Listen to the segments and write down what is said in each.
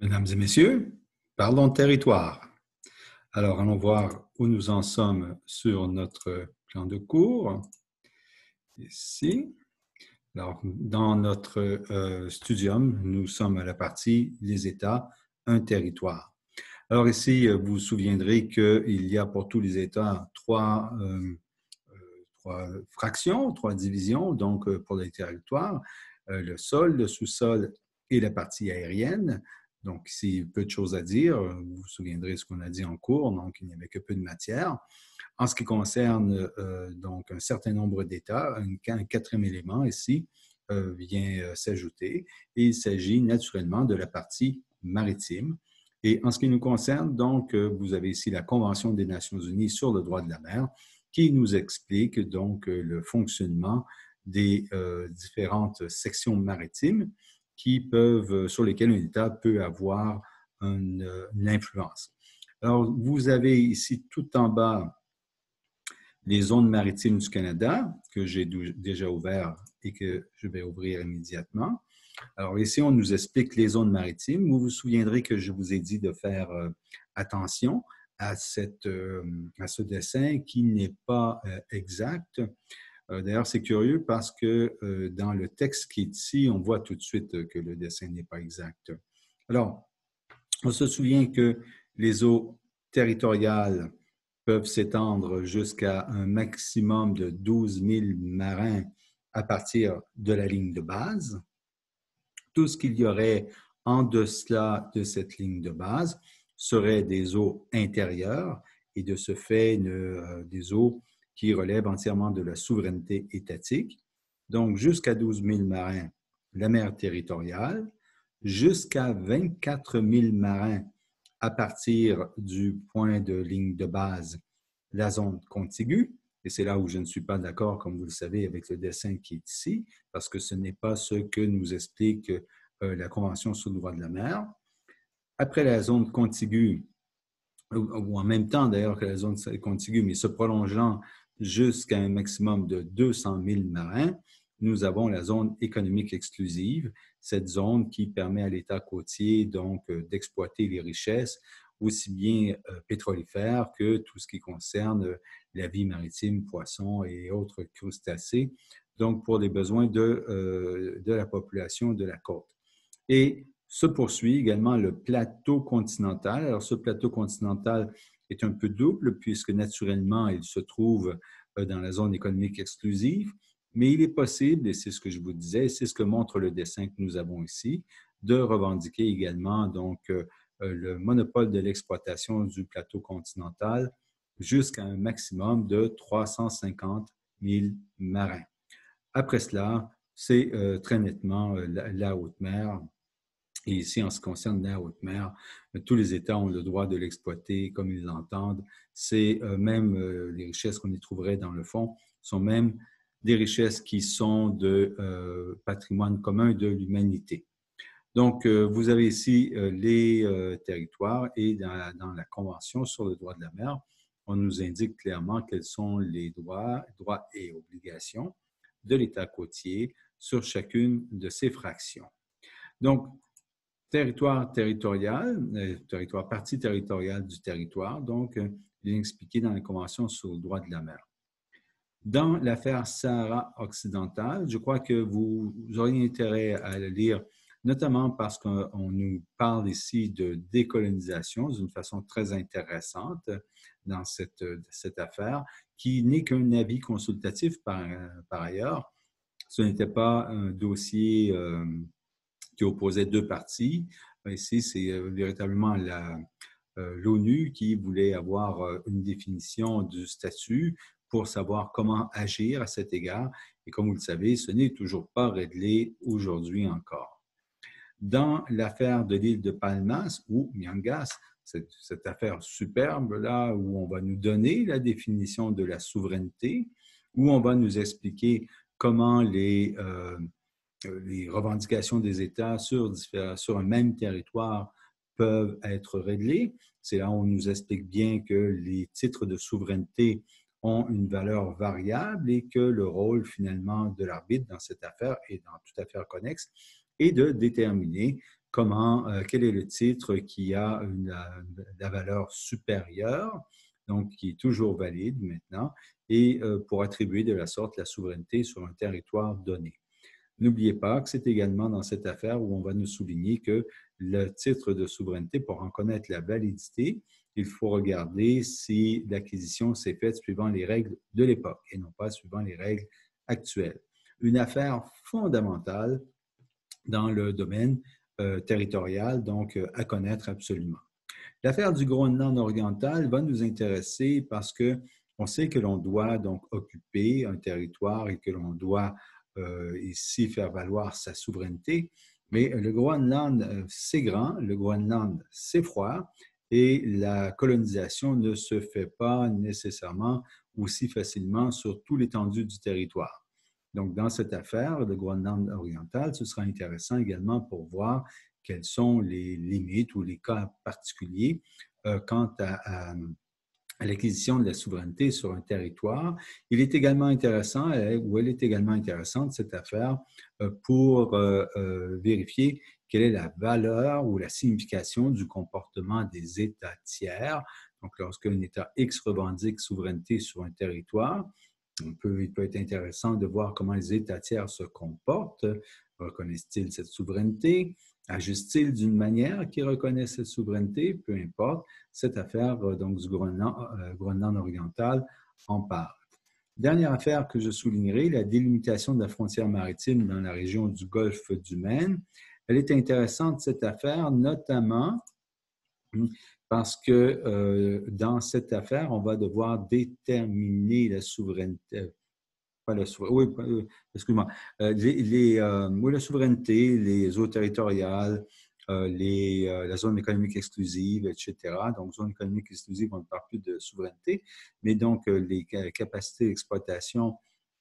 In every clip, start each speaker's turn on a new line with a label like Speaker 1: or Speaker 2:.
Speaker 1: Mesdames et messieurs, parlons de territoire. Alors, allons voir où nous en sommes sur notre plan de cours. Ici. Alors, dans notre studium, nous sommes à la partie les États, un territoire. Alors ici, vous vous souviendrez qu'il y a pour tous les États trois fractions, trois divisions, donc pour les territoires, le sol, le sous-sol et la partie aérienne. Donc, ici, peu de choses à dire. Vous vous souviendrez de ce qu'on a dit en cours, donc il n'y avait que peu de matière. En ce qui concerne donc un certain nombre d'États, un quatrième élément ici vient s'ajouter et il s'agit naturellement de la partie maritime. Et en ce qui nous concerne, donc, vous avez ici la Convention des Nations Unies sur le droit de la mer qui nous explique donc le fonctionnement des différentes sections maritimes sur lesquelles un État peut avoir une influence. Alors, vous avez ici tout en bas les zones maritimes du Canada, que j'ai déjà ouvert et que je vais ouvrir immédiatement. Alors ici, on nous explique les zones maritimes. Vous vous souviendrez que je vous ai dit de faire attention à ce dessin qui n'est pas exact. D'ailleurs, c'est curieux parce que dans le texte qui est ici, on voit tout de suite que le dessin n'est pas exact. Alors, on se souvient que les eaux territoriales peuvent s'étendre jusqu'à un maximum de 12 000 marins à partir de la ligne de base. Tout ce qu'il y aurait en deçà de cette ligne de base serait des eaux intérieures et de ce fait des eaux qui relèvent entièrement de la souveraineté étatique. Donc, jusqu'à 12 000 marins, la mer territoriale, jusqu'à 24 000 marins à partir du point de ligne de base, la zone contiguë. Et c'est là où je ne suis pas d'accord, comme vous le savez, avec le dessin qui est ici, parce que ce n'est pas ce que nous explique la Convention sur le droit de la mer. Après la zone contiguë, ou en même temps d'ailleurs que la zone contiguë, mais se prolongeant jusqu'à un maximum de 200 000 marins, nous avons la zone économique exclusive, cette zone qui permet à l'État côtier donc d'exploiter les richesses aussi bien pétrolifères que tout ce qui concerne la vie maritime, poissons et autres crustacés, donc pour les besoins de la population de la côte. Et se poursuit également le plateau continental. Alors, ce plateau continental est un peu double puisque naturellement, il se trouve dans la zone économique exclusive, mais il est possible, et c'est ce que je vous disais, c'est ce que montre le dessin que nous avons ici, de revendiquer également donc le monopole de l'exploitation du plateau continental jusqu'à un maximum de 350 000 marins. Après cela, c'est très nettement la haute mer. Et ici, en ce qui concerne la haute mer, tous les États ont le droit de l'exploiter comme ils l'entendent. C'est même les richesses qu'on y trouverait dans le fond sont même des richesses qui sont de patrimoine commun de l'humanité. Donc, vous avez ici les territoires et dans la Convention sur le droit de la mer, on nous indique clairement quels sont les droits et obligations de l'État côtier sur chacune de ces fractions. Donc, territoire territorial, partie territoriale du territoire, donc bien expliqué dans la Convention sur le droit de la mer. Dans l'affaire Sahara occidentale, je crois que vous auriez intérêt à le lire, notamment parce qu'on nous parle ici de décolonisation d'une façon très intéressante dans cette affaire, qui n'est qu'un avis consultatif par ailleurs. Ce n'était pas un dossier qui opposait deux parties. Ici, c'est véritablement l'ONU qui voulait avoir une définition du statut pour savoir comment agir à cet égard. Et comme vous le savez, ce n'est toujours pas réglé aujourd'hui encore. Dans l'affaire de l'île de Palmas ou Miangas, cette affaire superbe là où on va nous donner la définition de la souveraineté, où on va nous expliquer comment les revendications des États sur un même territoire peuvent être réglées. C'est là où on nous explique bien que les titres de souveraineté ont une valeur variable et que le rôle finalement de l'arbitre dans cette affaire et dans toute affaire connexe est de déterminer quel est le titre qui a la valeur supérieure, donc qui est toujours valide maintenant, et pour attribuer de la sorte la souveraineté sur un territoire donné. N'oubliez pas que c'est également dans cette affaire où on va nous souligner que le titre de souveraineté, pour en connaître la validité, il faut regarder si l'acquisition s'est faite suivant les règles de l'époque et non pas suivant les règles actuelles. Une affaire fondamentale dans le domaine territorial, donc à connaître absolument. L'affaire du Groenland oriental va nous intéresser parce qu'on sait que l'on doit donc occuper un territoire et que l'on doit ici faire valoir sa souveraineté. Mais le Groenland, c'est grand, le Groenland, c'est froid, et la colonisation ne se fait pas nécessairement aussi facilement sur tout l'étendue du territoire. Donc, dans cette affaire, le Groenland oriental, ce sera intéressant également pour voir quelles sont les limites ou les cas particuliers quant à l'acquisition de la souveraineté sur un territoire. Il est également intéressant, ou elle est également intéressante, cette affaire, pour vérifier quelle est la valeur ou la signification du comportement des États tiers. Donc, lorsqu'un État X revendique souveraineté sur un territoire, il peut être intéressant de voir comment les États tiers se comportent. Reconnaissent-ils cette souveraineté? Agissent-ils d'une manière qui reconnaît cette souveraineté? Peu importe. Cette affaire donc, du Groenland oriental en parle. Dernière affaire que je soulignerai, la délimitation de la frontière maritime dans la région du golfe du Maine. Elle est intéressante, cette affaire, notamment parce que dans cette affaire, on va devoir déterminer la souveraineté. Pas la souveraineté, oui, excuse-moi. Oui, la souveraineté, les eaux territoriales, la zone économique exclusive, etc. Donc, zone économique exclusive, on ne parle plus de souveraineté, mais donc les capacités d'exploitation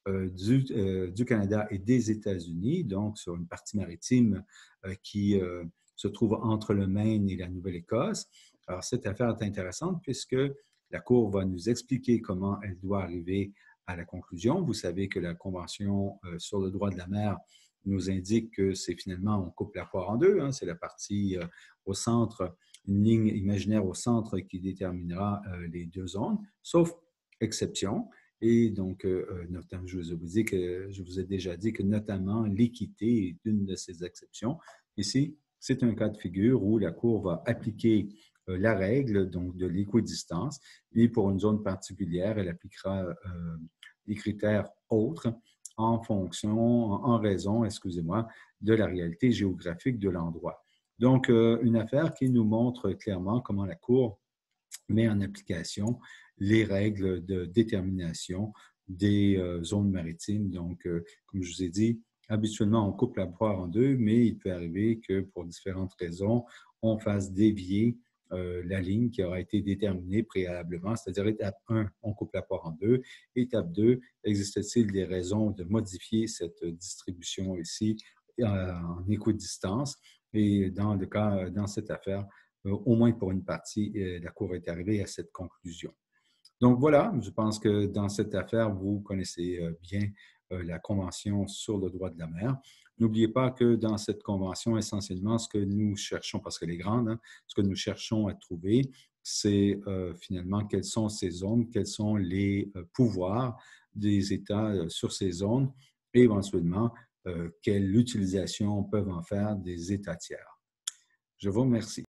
Speaker 1: du Canada et des États-Unis, donc sur une partie maritime qui se trouve entre le Maine et la Nouvelle-Écosse. Alors, cette affaire est intéressante puisque la Cour va nous expliquer comment elle doit arriver à la conclusion. Vous savez que la Convention sur le droit de la mer nous indique que c'est finalement, on coupe la poire en deux, hein, c'est la partie au centre, une ligne imaginaire au centre qui déterminera les deux zones, sauf exception. Et donc, notamment, je vous ai déjà dit que notamment l'équité est une de ces exceptions. Ici, c'est un cas de figure où la Cour va appliquer la règle donc, de l'équidistance, et pour une zone particulière, elle appliquera des critères autres en raison, excusez-moi, de la réalité géographique de l'endroit. Donc, une affaire qui nous montre clairement comment la Cour met en application les règles de détermination des zones maritimes. Donc, comme je vous ai dit, habituellement, on coupe la poire en deux, mais il peut arriver que pour différentes raisons, on fasse dévier la ligne qui aura été déterminée préalablement, c'est-à-dire étape 1, on coupe la poire en deux. Étape 2, existe-t-il des raisons de modifier cette distribution ici en équidistance? Et dans cette affaire, au moins pour une partie, la Cour est arrivée à cette conclusion. Donc voilà, je pense que dans cette affaire, vous connaissez bien la Convention sur le droit de la mer. N'oubliez pas que dans cette convention, essentiellement, ce que nous cherchons, parce qu'elle est grande, hein, ce que nous cherchons à trouver, c'est finalement quelles sont ces zones, quels sont les pouvoirs des États sur ces zones et éventuellement quelle utilisation peuvent en faire des États tiers. Je vous remercie.